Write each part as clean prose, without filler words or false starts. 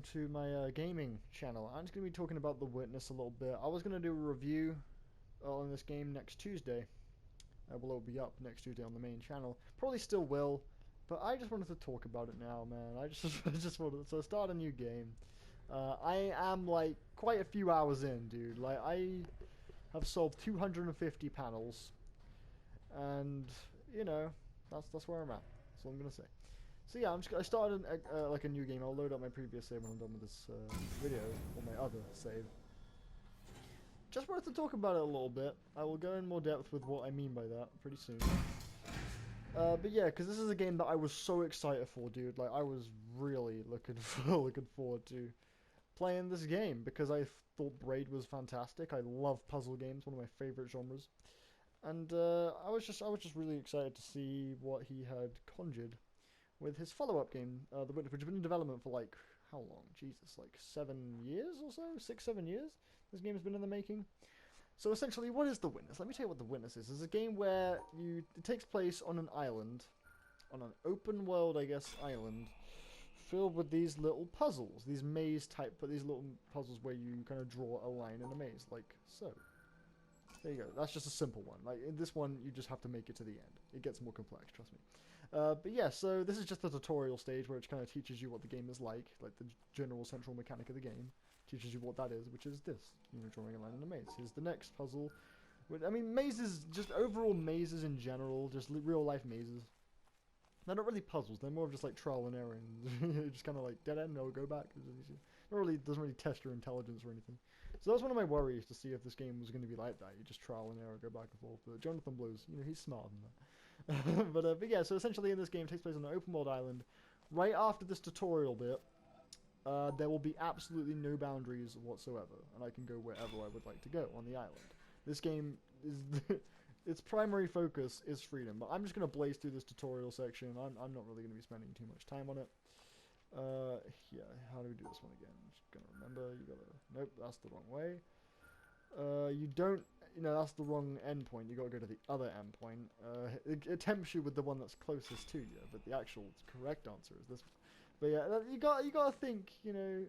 welcome to my gaming channel. I'm just going to be talking about The Witness a little bit. I was going to do a review on this game next Tuesday. Well, it'll be up next Tuesday on the main channel. Probably still will, but I just wanted to talk about it now, man. I just, I just wanted to start a new game. I am, like, quite a few hours in, dude. Like, I have solved 250 panels, and, you know, that's where I'm at. That's all I'm going to say. So yeah, I started like a new game. I'll load up my previous save when I'm done with this video, or my other save. Just wanted to talk about it a little bit. I will go in more depth with what I mean by that pretty soon. But yeah, because this is a game that I was so excited for, dude. Like, I was really looking forward to playing this game, because I thought Braid was fantastic. I love puzzle games, one of my favorite genres. And I was just really excited to see what he had conjured with his follow-up game, The Witness, which has been in development for, like, how long? Jesus, like 7 years or so? 6, 7 years? This game has been in the making. So essentially, what is The Witness? Let me tell you what The Witness is. It's a game where it takes place on an island, on an open world, I guess, island, filled with these little puzzles, these maze type, but these little puzzles where you kind of draw a line in a maze, like so. There you go. That's just a simple one. Like, in this one, you just have to make it to the end. It gets more complex, trust me. But yeah, so this is just the tutorial stage where it kind of teaches you what the game is like the general central mechanic of the game. Teaches you what that is, which is this. You know, drawing a line in a maze. Here's the next puzzle. I mean, mazes, just overall mazes in general, just real-life mazes. They're not really puzzles. They're more of just like trial and error, and just kind of like dead end. No, go back. Doesn't really test your intelligence or anything. So that was one of my worries, to see if this game was going to be like that. You just trial and error, go back and forth. But Jonathan Blues, you know, he's smarter than that. But yeah, so essentially in this game, it takes place on an open world island. Right after this tutorial bit, there will be absolutely no boundaries whatsoever, and I can go wherever I would like to go on the island. This game is its primary focus is freedom, but I'm just going to blaze through this tutorial section. I'm not really going to be spending too much time on it. Yeah, how do we do this one again? I'm just going to remember. You gotta... Nope, that's the wrong way. You don't... You know, that's the wrong endpoint. You got to go to the other endpoint. It tempts you with the one that's closest to you, but the actual correct answer is this one. But yeah, you got to think. You know,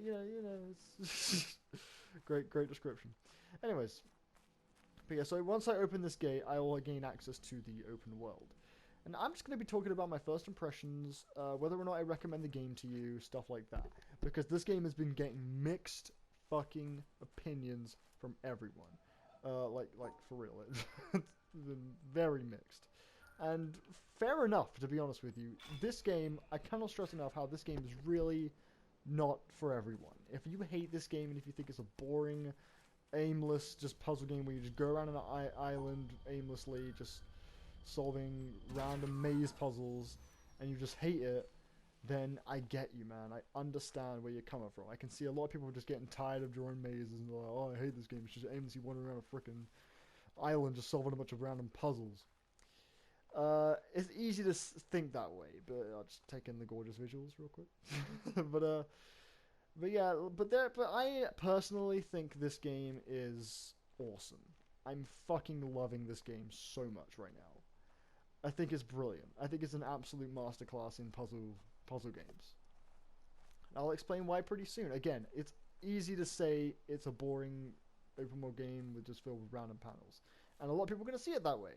you know. It's great description. Anyways. But yeah, so once I open this gate, I will gain access to the open world. And I'm just going to be talking about my first impressions, whether or not I recommend the game to you, stuff like that. Because this game has been getting mixed fucking opinions from everyone. Like for real. It's been very mixed. And fair enough, to be honest with you. This game, I cannot stress enough how this game is really not for everyone. If you hate this game and if you think it's a boring, aimless, just puzzle game where you just go around an island aimlessly, just solving random maze puzzles, and you just hate it, then I get you, man. I understand where you're coming from. I can see a lot of people just getting tired of drawing mazes and they're like, oh, I hate this game. It's just aimlessly wandering around a freaking island just solving a bunch of random puzzles. It's easy to think that way, but I'll just take in the gorgeous visuals real quick. But yeah, but I personally think this game is awesome. I'm fucking loving this game so much right now. I think it's brilliant. I think it's an absolute masterclass in puzzle games. I'll explain why pretty soon. Again, it's easy to say it's a boring open world game with just filled with random panels, and a lot of people are going to see it that way.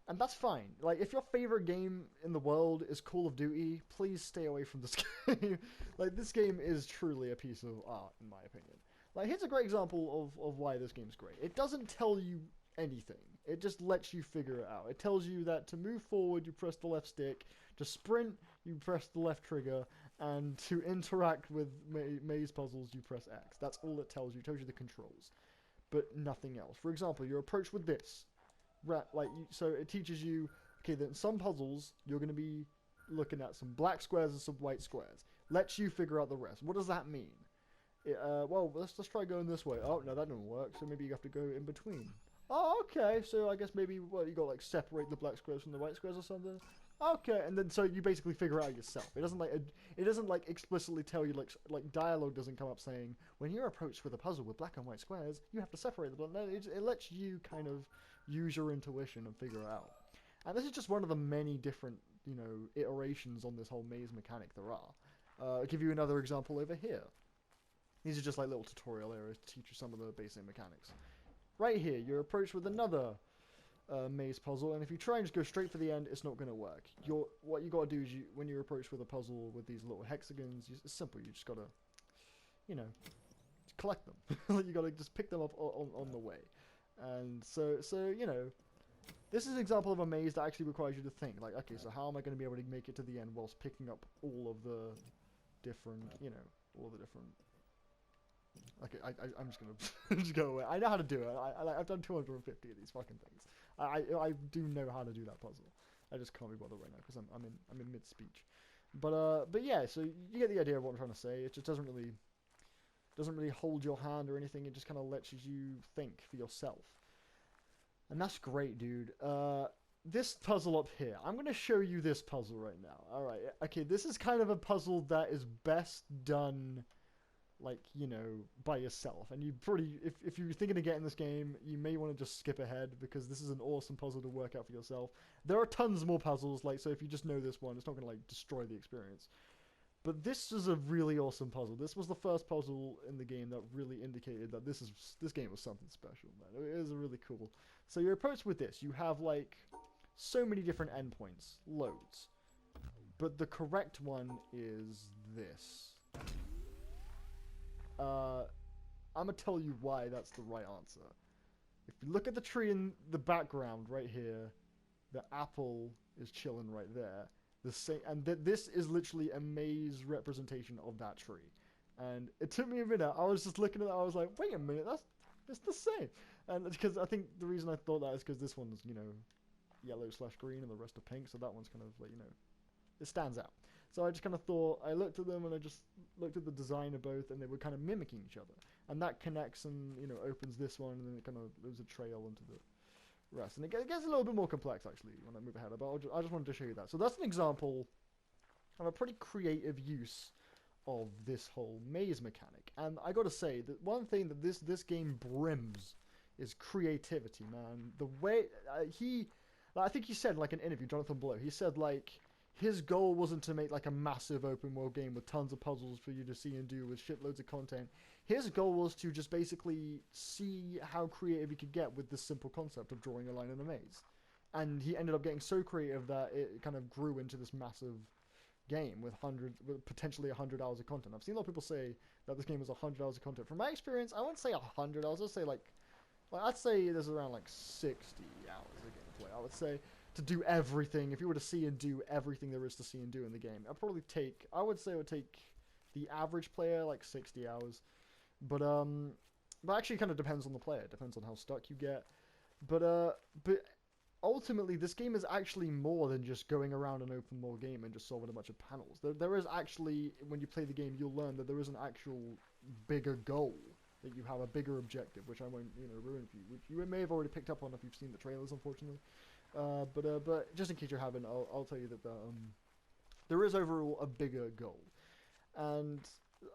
And that's fine. Like, if your favorite game in the world is Call of Duty, please stay away from this game. Like, this game is truly a piece of art, in my opinion. Like, here's a great example of why this game's great. It doesn't tell you anything. It just lets you figure it out. It tells you that to move forward, you press the left stick. To sprint, you press the left trigger. And to interact with maze puzzles, you press X. That's all it tells you. It tells you the controls. But nothing else. For example, your approach with this. So it teaches you, okay, that in some puzzles, you're going to be looking at some black squares and some white squares. Lets you figure out the rest. What does that mean? Well, let's try going this way. Oh, no, that didn't work, so maybe you have to go in between. Oh, okay, so I guess maybe, well, you got to, like, separate the black squares from the white squares or something? Okay, and then, so you basically figure it out yourself. It doesn't explicitly tell you, like dialogue doesn't come up saying, when you're approached with a puzzle with black and white squares, you have to separate the black. No, it lets you kind of use your intuition and figure it out. And this is just one of the many different, you know, iterations on this whole maze mechanic there are. I'll give you another example over here. These are just like little tutorial areas to teach you some of the basic mechanics. Right here, you're approached with another maze puzzle, and if you try and just go straight for the end, it's not going to work. What you got to do is, when you're approached with a puzzle with these little hexagons, it's simple. You just got to, you know, collect them. You got to just pick them up on the way. And so you know, this is an example of a maze that actually requires you to think. Like, okay, so how am I going to be able to make it to the end whilst picking up all of the different, you know, all the different. Okay, I'm just gonna just go away. I know how to do it. I've done 250 of these fucking things. I do know how to do that puzzle. I just can't be bothered right now because I'm in mid speech. But yeah, so you get the idea of what I'm trying to say. It just doesn't really hold your hand or anything. It just kind of lets you think for yourself, and that's great, dude. This puzzle up here, I'm gonna show you this puzzle right now. All right, okay, this is kind of a puzzle that is best done, like, you know, by yourself. And you probably, if you're thinking of getting this game, you may want to just skip ahead, because this is an awesome puzzle to work out for yourself. There are tons more puzzles, like, so if you just know this one, it's not going to, like, destroy the experience. But this is a really awesome puzzle. This was the first puzzle in the game that really indicated that this game was something special, man. It was really cool. So you're approached with this. You have, like, so many different endpoints. Loads. But the correct one is this. I'm gonna tell you why that's the right answer. If you look at the tree in the background right here, the apple is chilling right there. This is literally a maze representation of that tree. And it took me a minute. I was just looking at it. I was like, wait a minute, it's the same. And because I think the reason I thought that is because this one's, you know, yellow/green and the rest are pink. So that one's kind of like, you know, it stands out. So I just kind of thought, I looked at them and I just looked at the design of both, and they were kind of mimicking each other. And that connects and, you know, opens this one, and then it kind of leaves a trail into the rest. And it gets a little bit more complex, actually, when I move ahead. But I just wanted to show you that. So that's an example of a pretty creative use of this whole maze mechanic. And I gotta say, that one thing that this game brims is creativity, man. The way I think he said, like, in an interview, Jonathan Blow, he said, like, his goal wasn't to make, like, a massive open world game with tons of puzzles for you to see and do with shitloads of content. His goal was to just basically see how creative he could get with this simple concept of drawing a line in a maze. And he ended up getting so creative that it kind of grew into this massive game with potentially 100 hours of content. I've seen a lot of people say that this game is 100 hours of content. From my experience, I wouldn't say 100 hours. I'd say I'd say there's around like 60 hours of gameplay. I would say, to do everything. If you were to see and do everything there is to see and do in the game, I would say it would take the average player like 60 hours. But actually it kind of depends on the player. It depends on how stuck you get. But ultimately, this game is actually more than just going around an open world game and just solving a bunch of panels. There is actually, when you play the game, you'll learn that there is an actual bigger goal, that you have a bigger objective, which I won't, you know, ruin for you, which you may have already picked up on if you've seen the trailers, unfortunately. But just in case you haven't, I'll tell you that there is overall a bigger goal. And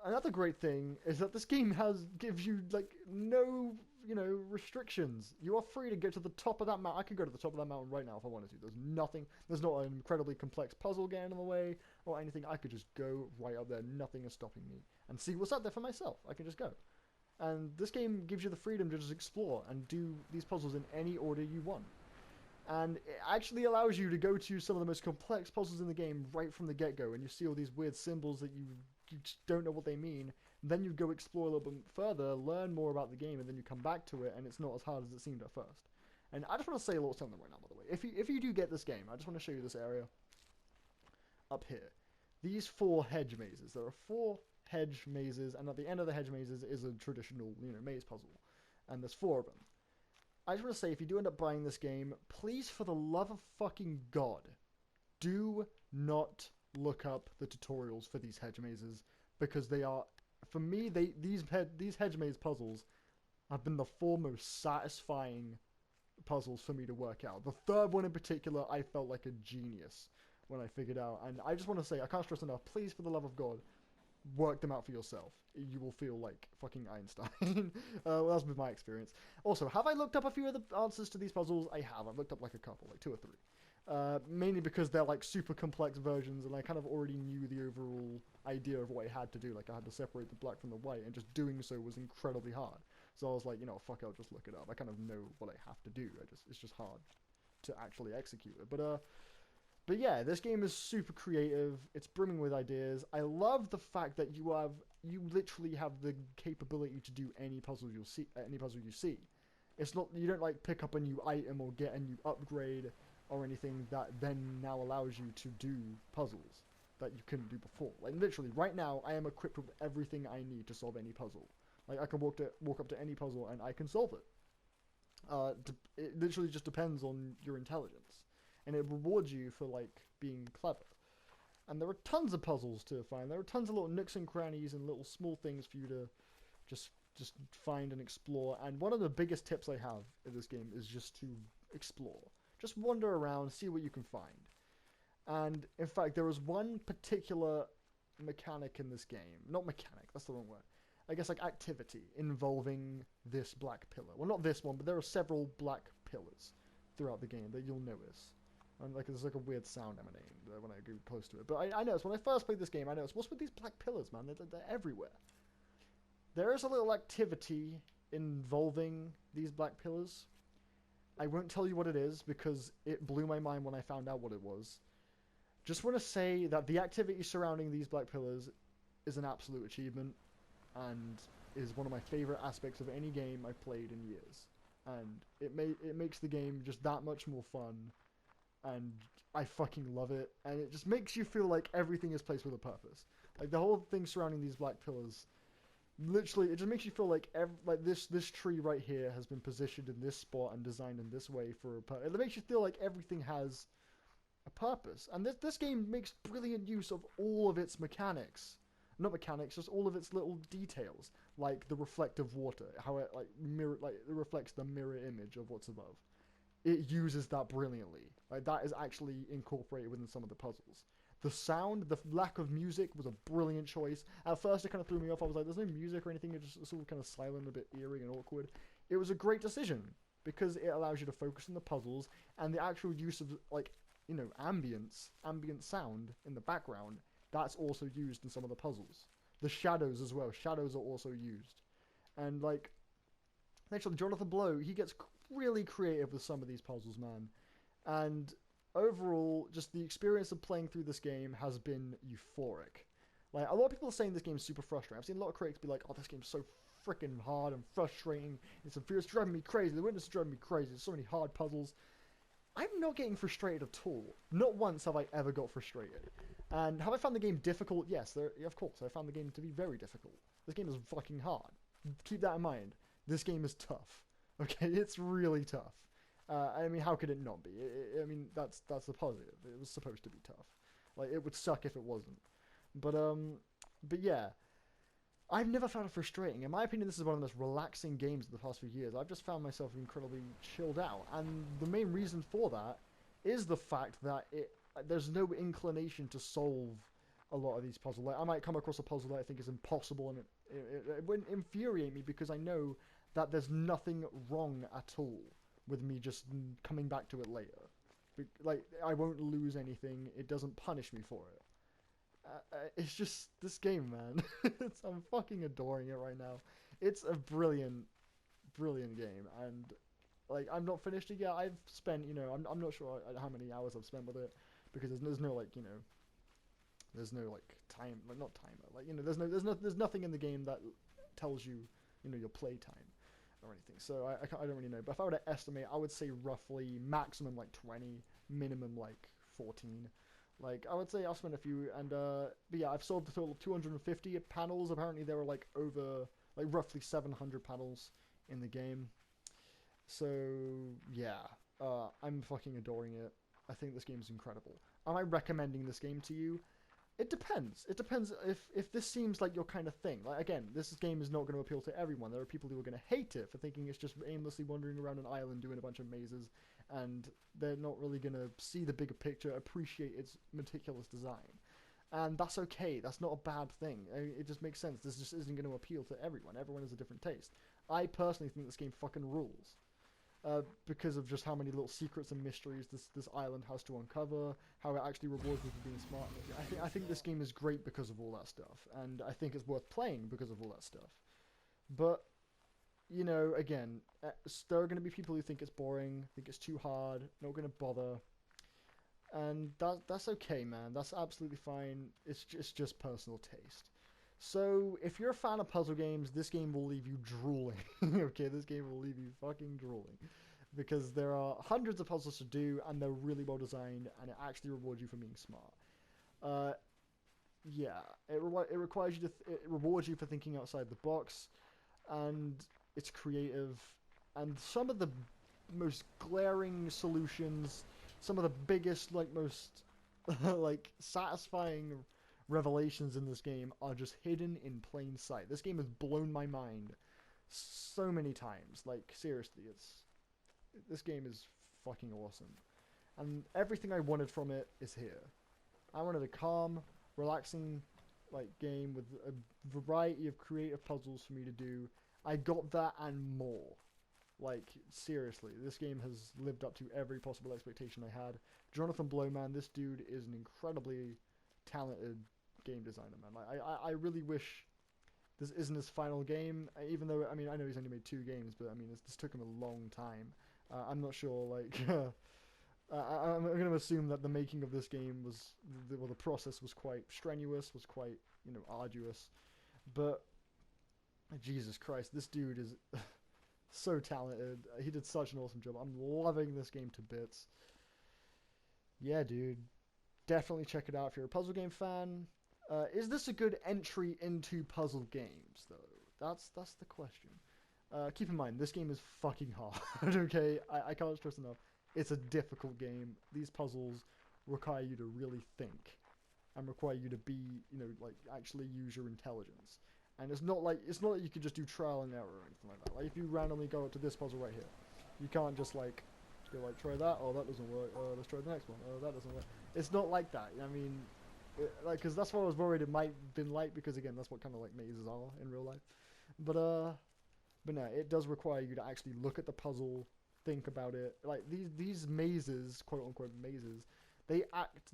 another great thing is that this game gives you, like, no, you know, restrictions. You are free to get to the top of that mountain. I could go to the top of that mountain right now if I wanted to. There's not an incredibly complex puzzle getting in the way or anything. I could just go right up there. Nothing is stopping me. And see what's up there for myself. I can just go. And this game gives you the freedom to just explore and do these puzzles in any order you want. And it actually allows you to go to some of the most complex puzzles in the game right from the get-go, and you see all these weird symbols that you just don't know what they mean. And then you go explore a little bit further, learn more about the game, and then you come back to it, and it's not as hard as it seemed at first. And I just want to say a little something right now, by the way. If you do get this game, I just want to show you this area up here. These 4 hedge mazes. There are 4 hedge mazes, and at the end of the hedge mazes is a traditional, you know, maze puzzle. And there's 4 of them. I just want to say, if you do end up buying this game, please, for the love of fucking God, do not look up the tutorials for these hedge mazes, because they are, for me, these hedge maze puzzles have been the 4 most satisfying puzzles for me to work out. The 3rd one in particular, I felt like a genius when I figured out, and I just want to say, I can't stress enough, please, for the love of God, work them out for yourself. You will feel like fucking Einstein. Well, that's been my experience. Also, have I looked up a few of the answers to these puzzles? I have. I've looked up like a couple, like 2 or 3. Mainly because they're like super complex versions, and I kind of already knew the overall idea of what I had to do. Like I had to separate the black from the white, and just doing so was incredibly hard. So I was like, fuck it, I'll just look it up. I kind of know what I have to do. It's just hard to actually execute it. But yeah, this game is super creative. It's brimming with ideas. I love the fact that you literally have the capability to do any puzzle you see. It's not, you don't like pick up a new item or get a new upgrade or anything that then now allows you to do puzzles that you couldn't do before. Like literally, right now I am equipped with everything I need to solve any puzzle. Like I can walk up to any puzzle and I can solve it. It literally just depends on your intelligence, and it rewards you for like being clever. And there are tons of puzzles to find. There are tons of little nooks and crannies and little small things for you to just find and explore. And one of the biggest tips I have in this game is just to explore. Just wander around, see what you can find. And in fact, there was one particular mechanic in this game. Not mechanic, that's the wrong word. I guess like activity involving this black pillar. Well, not this one, but there are several black pillars throughout the game that you'll notice. And like there's like a weird sound emanating when I go close to it. But I noticed when I first played this game, I noticed, what's with these black pillars, man? They're everywhere. There is a little activity involving these black pillars. I won't tell you what it is because it blew my mind when I found out what it was. Just want to say that the activity surrounding these black pillars is an absolute achievement and is one of my favorite aspects of any game I've played in years. And it makes the game just that much more fun, and I fucking love it. And it just makes you feel like everything is placed with a purpose. Like the whole thing surrounding these black pillars, literally, it just makes you feel like this tree right here has been positioned in this spot and designed in this way for a purpose. It makes you feel like everything has a purpose. And this game makes brilliant use of all of its mechanics. Not mechanics, just all of its little details, like the reflective water, how it it reflects the mirror image of what's above. It uses that brilliantly. Like that is actually incorporated within some of the puzzles. The sound, the lack of music was a brilliant choice. At first it kind of threw me off. I was like, there's no music or anything. It's all kind of silent, a bit eerie and awkward. It was a great decision because it allows you to focus on the puzzles, and the actual use of ambient sound in the background. That's also used in some of the puzzles. The shadows as well. Shadows are also used. And like, actually, Jonathan Blow, he gets really creative with some of these puzzles, man. And overall, just the experience of playing through this game has been euphoric. Like, a lot of people are saying this game's super frustrating. I've seen a lot of critics be like, oh, this game's so freaking hard and frustrating. It's driving me crazy. The Witness is driving me crazy. There's so many hard puzzles. I'm not getting frustrated at all. Not once have I ever got frustrated. And have I found the game difficult? Yes, of course. I found the game to be very difficult. This game is fucking hard. Keep that in mind. This game is tough. Okay, it's really tough. I mean, how could it not be? I mean, that's the positive. It was supposed to be tough. Like, it would suck if it wasn't. But yeah. I've never found it frustrating. In my opinion, this is one of the most relaxing games of the past few years. I've just found myself incredibly chilled out. And the main reason for that is the fact that there's no inclination to solve a lot of these puzzles. Like, I might come across a puzzle that I think is impossible, and it wouldn't infuriate me because I know that there's nothing wrong at all with me just coming back to it later. Like, I won't lose anything. It doesn't punish me for it. It's just this game, man. I'm fucking adoring it right now. It's a brilliant game, and like I'm not finished it yet. I've spent, I'm not sure how many hours I've spent with it because there's no like, there's no like time, like not timer, like there's nothing in the game that tells you, your play time or anything. So I don't really know. But if I were to estimate, I would say roughly maximum like 20, minimum like 14. Like, I would say I'll spend a few, and, but yeah, I've solved a total of 250 panels. Apparently there were, like, roughly 700 panels in the game. So, yeah, I'm fucking adoring it. I think this game's incredible. Am I recommending this game to you? It depends. It depends if this seems like your kind of thing. Like, again, this game is not going to appeal to everyone. There are people who are going to hate it for thinking it's just aimlessly wandering around an island doing a bunch of mazes, and they're not really going to see the bigger picture, appreciate its meticulous design. And that's okay. That's not a bad thing. It just makes sense. This just isn't going to appeal to everyone. Everyone has a different taste. I personally think this game fucking rules. because of just how many little secrets and mysteries this island has to uncover, how it actually rewards me for being smart. I think this game is great because of all that stuff, and I think it's worth playing because of all that stuff. But, you know, again, there are going to be people who think it's boring, think it's too hard, not going to bother, and that's okay, man. That's absolutely fine. It's just personal taste. So, if you're a fan of puzzle games, this game will leave you drooling. Okay, this game will leave you fucking drooling. Because there are hundreds of puzzles to do, and they're really well designed, and it actually rewards you for being smart. Yeah, it requires you to it rewards you for thinking outside the box, and it's creative, and some of the most glaring solutions, some of the biggest, like, most like satisfying revelations in this game are just hidden in plain sight. This game has blown my mind so many times. Like, seriously, this game is fucking awesome. And everything I wanted from it is here. I wanted a calm, relaxing, like, game with a variety of creative puzzles for me to do. I got that and more. Like, seriously, this game has lived up to every possible expectation I had. Jonathan Blow, man, this dude is an incredibly talented game designer, man. Like, I really wish this isn't his final game, even though, I mean, I know he's only made 2 games, but, I mean, this took him a long time. I'm not sure, like, I'm going to assume that the making of this game was, well, the process was quite strenuous, was quite, you know, arduous, but, Jesus Christ, this dude is so talented. He did such an awesome job. I'm loving this game to bits. Yeah, dude. Definitely check it out if you're a puzzle game fan. Is this a good entry into puzzle games, though? That's the question. Keep in mind, this game is fucking hard, okay? I can't stress enough. It's a difficult game. These puzzles require you to really think and require you to be, you know, like, actually use your intelligence. And it's not like you could just do trial and error or anything like that. Like, if you randomly go up to this puzzle right here, you can't just like go like, try that. Oh, that doesn't work. Oh, let's try the next one. Oh, that doesn't work. It's not like that. I mean, like, because that's what I was worried it might have been like, because again, that's what kind of like mazes are in real life. But no, it does require you to actually look at the puzzle, think about it. Like, these mazes, quote unquote mazes, they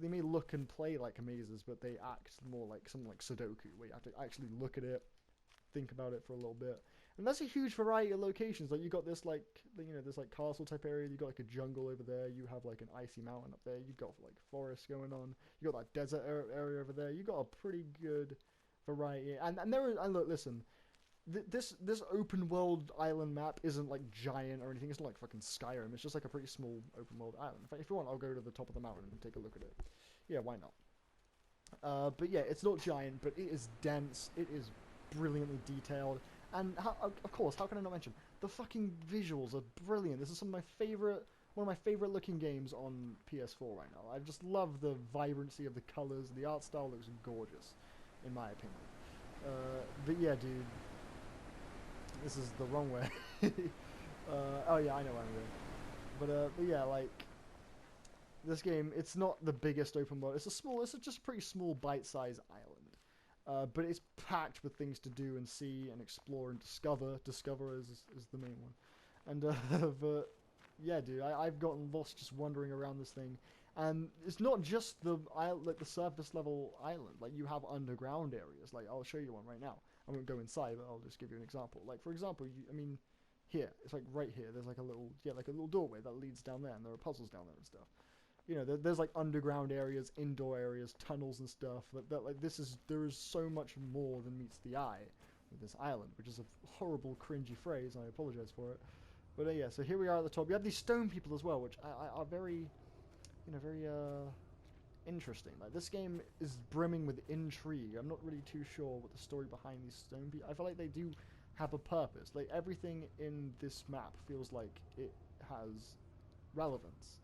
may look and play like mazes, but they act more like something like Sudoku, where you have to actually look at it, think about it for a little bit. And that's a huge variety of locations. Like, you got this, like, you know, this like castle type area, you got like a jungle over there, you have like an icy mountain up there, you've got like forest going on, you got that desert area over there. You got a pretty good variety. And look, listen, this open world island map isn't like giant or anything. It's not like fucking Skyrim. It's just like a pretty small open world island. In fact, if you want, I'll go to the top of the mountain and take a look at it. Yeah, why not? But yeah, it's not giant, but it is dense. It is brilliantly detailed, and of course, how can I not mention the fucking visuals are brilliant. This is one of my favorite looking games on PS4 right now. I just love the vibrancy of the colors. The art style looks gorgeous, in my opinion. But yeah, dude. This is the wrong way. Oh yeah, I know what I'm doing. But yeah, like, this game, it's not the biggest open world. It's just a pretty small bite-sized island. But it's packed with things to do and see and explore and discover. Discover is the main one. And but yeah, dude, I've gotten lost just wandering around this thing. And it's not just the surface level island. Like, you have underground areas. Like, I'll show you one right now. I won't go inside, but I'll just give you an example. Like, for example, I mean, here, it's like right here. There's like a little doorway that leads down there, and there are puzzles down there and stuff. You know, there's like underground areas, indoor areas, tunnels and stuff. Like, there is so much more than meets the eye with this island, which is a horrible, cringy phrase. And I apologize for it. But yeah, so here we are at the top. You have these stone people as well, which are very, you know, very interesting. Like, this game is brimming with intrigue. I'm not really too sure what the story behind these stone people. I feel like they do have a purpose. Like, everything in this map feels like it has relevance.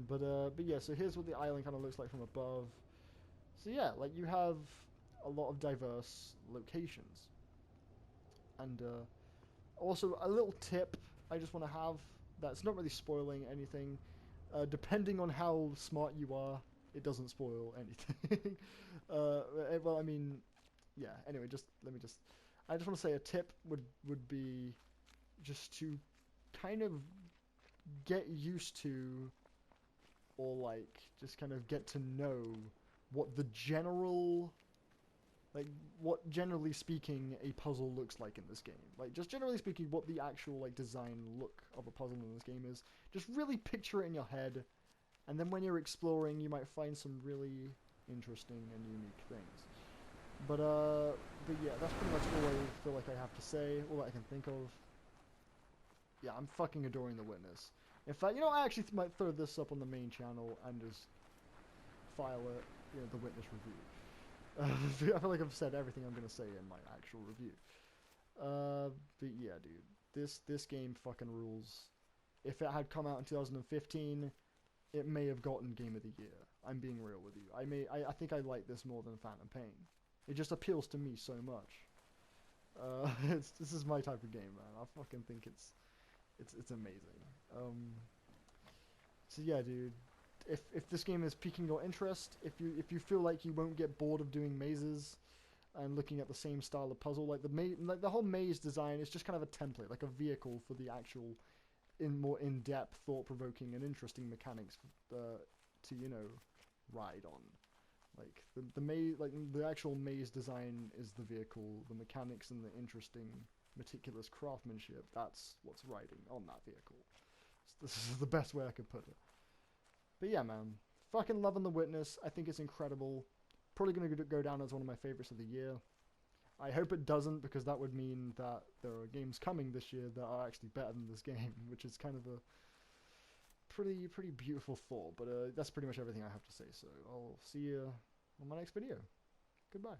But yeah. So here's what the island kind of looks like from above. So yeah, like, you have a lot of diverse locations. And also a little tip I just want to have that's not really spoiling anything. Depending on how smart you are, it doesn't spoil anything. Well, I mean, yeah. Anyway, I just want to say a tip would be just to kind of get used to, or like just kind of get to know what the general, like what generally speaking a puzzle looks like in this game. Like just generally speaking what the actual like design look of a puzzle in this game is. Just really picture it in your head, and then when you're exploring you might find some really interesting and unique things. But yeah, that's pretty much all I feel like I have to say, all that I can think of. Yeah, I'm fucking adoring The Witness. In fact, you know, I actually might throw this up on the main channel and just file it, you know, The Witness review. I feel like I've said everything I'm gonna say in my actual review. But yeah, dude, this game fucking rules. If it had come out in 2015, it may have gotten Game of the Year. I'm being real with you. I think I like this more than Phantom Pain. It just appeals to me so much. This is my type of game, man. I fucking think it's amazing. So yeah, dude. If this game is piquing your interest, if you feel like you won't get bored of doing mazes and looking at the same style of puzzle, like the whole maze design is just kind of a template, like a vehicle for the actual more in-depth, thought-provoking, and interesting mechanics to you know ride on. Like the maze, like the actual maze design is the vehicle, the mechanics and the interesting, meticulous craftsmanship. That's what's riding on that vehicle. So this is the best way I could put it. But yeah, man, fucking loving The Witness. I think it's incredible. Probably gonna go down as one of my favorites of the year. I hope it doesn't, because that would mean that there are games coming this year that are actually better than this game, which is kind of a pretty beautiful thought. But that's pretty much everything I have to say. So I'll see you on my next video. Goodbye.